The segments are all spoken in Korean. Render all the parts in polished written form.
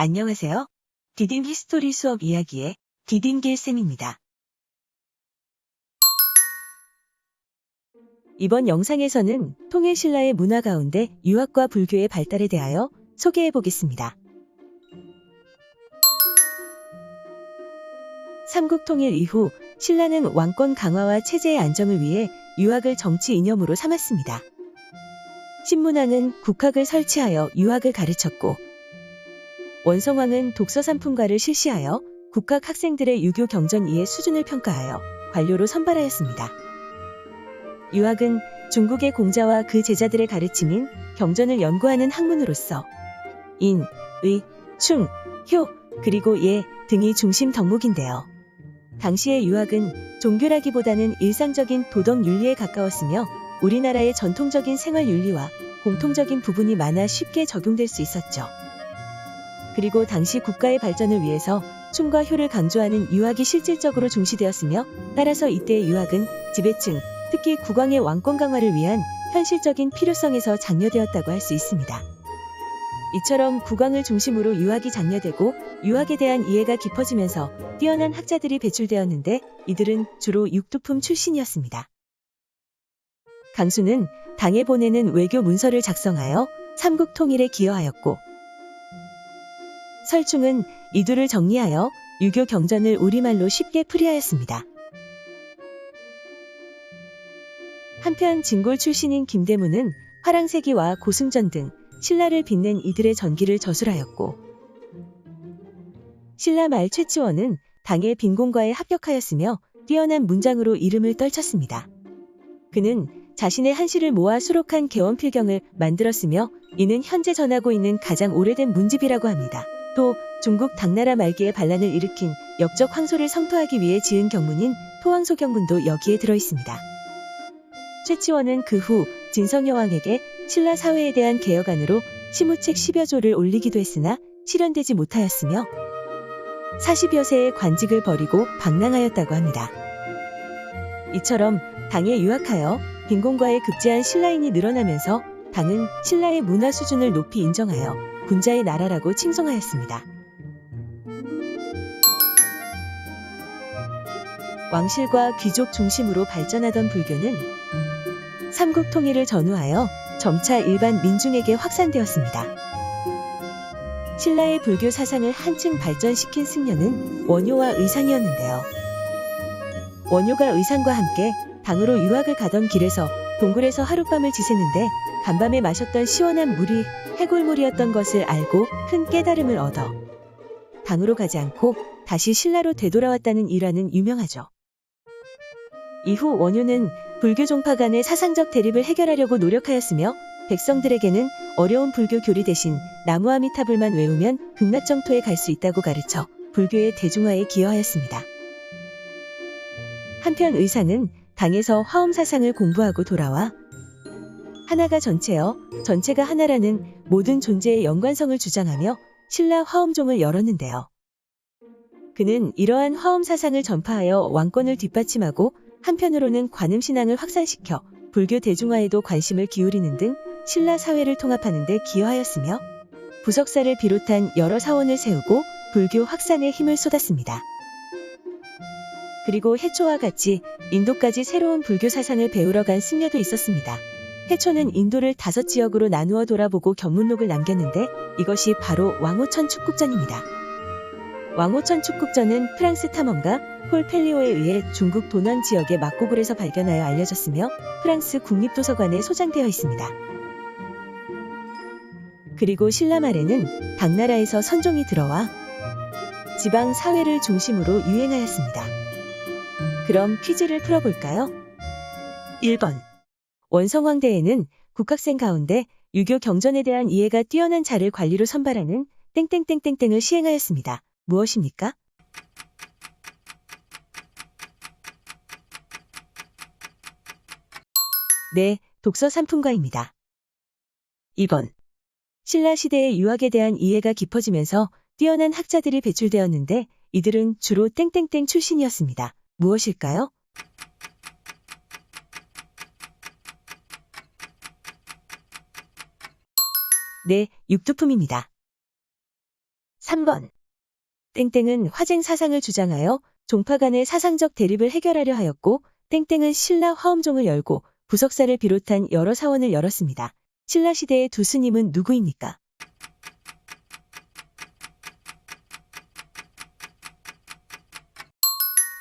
안녕하세요. 디딤 히스토리 수업 이야기의 디딤길 쌤입니다. 이번 영상에서는 통일신라의 문화 가운데 유학과 불교의 발달에 대하여 소개해 보겠습니다. 삼국 통일 이후 신라는 왕권 강화와 체제의 안정을 위해 유학을 정치 이념으로 삼았습니다. 신문왕은 국학을 설치하여 유학을 가르쳤고, 원성왕은 독서 산품과를 실시하여 국학 학생들의 유교 경전 이해 수준을 평가하여 관료로 선발하였습니다. 유학은 중국의 공자와 그 제자들의 가르침인 경전을 연구하는 학문으로서 인, 의, 충, 효, 그리고 예 등이 중심 덕목인데요. 당시의 유학은 종교라기보다는 일상적인 도덕 윤리에 가까웠으며 우리나라의 전통적인 생활 윤리와 공통적인 부분이 많아 쉽게 적용될 수 있었죠. 그리고 당시 국가의 발전을 위해서 충과 효를 강조하는 유학이 실질적으로 중시되었으며, 따라서 이때의 유학은 지배층, 특히 국왕의 왕권 강화를 위한 현실적인 필요성에서 장려되었다고 할 수 있습니다. 이처럼 국왕을 중심으로 유학이 장려되고 유학에 대한 이해가 깊어지면서 뛰어난 학자들이 배출되었는데, 이들은 주로 육두품 출신이었습니다. 강수는 당에 보내는 외교 문서를 작성하여 삼국 통일에 기여하였고, 설충은 이두를 정리하여 유교 경전을 우리말로 쉽게 풀이하였습니다. 한편 진골 출신인 김대문은 화랑세기와 고승전 등 신라를 빛낸 이들의 전기를 저술하였고, 신라 말 최치원은 당의 빈공과에 합격하였으며 뛰어난 문장으로 이름을 떨쳤습니다. 그는 자신의 한시를 모아 수록한 개원필경을 만들었으며 이는 현재 전하고 있는 가장 오래된 문집이라고 합니다. 또 중국 당나라 말기에 반란을 일으킨 역적 황소를 성토하기 위해 지은 경문인 토황소 경문도 여기에 들어있습니다. 최치원은 그 후 진성여왕에게 신라 사회에 대한 개혁안으로 시무책 10여 조를 올리기도 했으나 실현되지 못하였으며 40여 세의 관직을 버리고 방랑하였다고 합니다. 이처럼 당에 유학하여 빈곤과에 급제한 신라인이 늘어나면서 당은 신라의 문화 수준을 높이 인정하여 군자의 나라라고 칭송하였습니다. 왕실과 귀족 중심으로 발전하던 불교는 삼국 통일을 전후하여 점차 일반 민중에게 확산되었습니다. 신라의 불교 사상을 한층 발전시킨 승려는 원효와 의상이었는데요. 원효가 의상과 함께 당으로 유학을 가던 길에서 동굴에서 하룻밤을 지새는데 간밤에 마셨던 시원한 물이 해골물이었던 것을 알고 큰 깨달음을 얻어 당으로 가지 않고 다시 신라로 되돌아왔다는 일화는 유명하죠. 이후 원효는 불교 종파 간의 사상적 대립을 해결하려고 노력하였으며, 백성들에게는 어려운 불교 교리 대신 나무아미타불만 외우면 극락정토에 갈 수 있다고 가르쳐 불교의 대중화에 기여하였습니다. 한편 의상은 당에서 화엄 사상을 공부하고 돌아와 하나가 전체여 전체가 하나라는 모든 존재의 연관성을 주장하며 신라 화엄종을 열었는데요. 그는 이러한 화엄 사상을 전파하여 왕권을 뒷받침하고 한편으로는 관음신앙을 확산시켜 불교 대중화에도 관심을 기울이는 등 신라 사회를 통합하는 데 기여하였으며, 부석사를 비롯한 여러 사원을 세우고 불교 확산에 힘을 쏟았습니다. 그리고 해초와 같이 인도까지 새로운 불교 사상을 배우러 간 승려도 있었습니다. 해초는 인도를 5지역으로 나누어 돌아보고 견문록을 남겼는데, 이것이 바로 왕호천 축국전입니다. 왕호천 축국전은 프랑스 탐험가 폴 펠리오에 의해 중국 도넌 지역의 막고굴에서 발견하여 알려졌으며 프랑스 국립도서관에 소장되어 있습니다. 그리고 신라 말에는 당나라에서 선종이 들어와 지방 사회를 중심으로 유행하였습니다. 그럼 퀴즈를 풀어볼까요? 1번. 원성왕대에는 국학생 가운데 유교 경전에 대한 이해가 뛰어난 자를 관리로 선발하는 땡땡땡땡땡을 시행하였습니다. 무엇입니까? 네, 독서 산품가입니다. 2번. 신라 시대의 유학에 대한 이해가 깊어지면서 뛰어난 학자들이 배출되었는데 이들은 주로 땡땡땡 출신이었습니다. 무엇일까요? 네, 육두품입니다. 3번. 땡땡은 화쟁 사상을 주장하여 종파 간의 사상적 대립을 해결하려 하였고, 땡땡은 신라 화엄종을 열고 부석사를 비롯한 여러 사원을 열었습니다. 신라 시대의 두 스님은 누구입니까?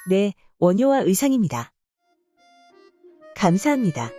네, 원효와 의상입니다. 감사합니다.